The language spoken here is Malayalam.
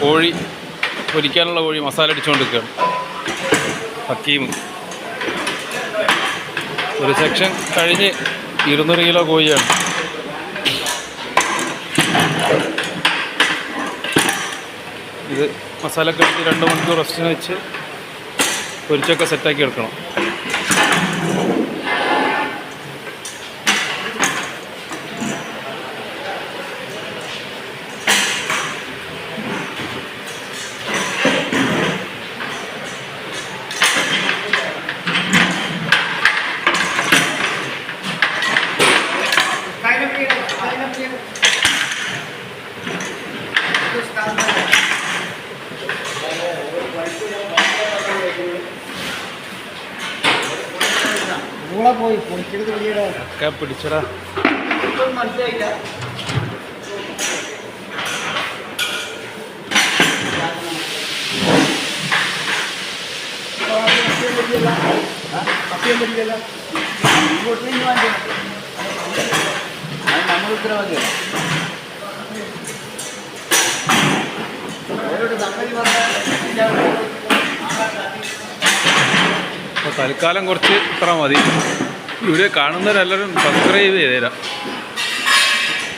കോഴി പൊരിക്കാനുള്ള കോഴി മസാല അടിച്ചുകൊണ്ടിരിക്കുകയാണ് ഹക്കീം. ഒരു സെക്ഷൻ കഴിഞ്ഞ് 200 കിലോ കോഴിയാണ്. ഇത് മസാലയൊക്കെ എടുത്ത് 2 മണിക്കൂർ റെസ്റ്റിന് വെച്ച് പൊരിച്ചൊക്കെ സെറ്റാക്കി എടുക്കണം. ഒക്കെ പിടിച്ചടാ. നമ്മൾ ഉത്തരവാദിയാണ്. അപ്പോൾ തൽക്കാലം കുറച്ച് ഇത്ര മതി. വീഡിയോ കാണുന്നവരെല്ലാവരും സബ്സ്ക്രൈബ് ചെയ്തേരാം.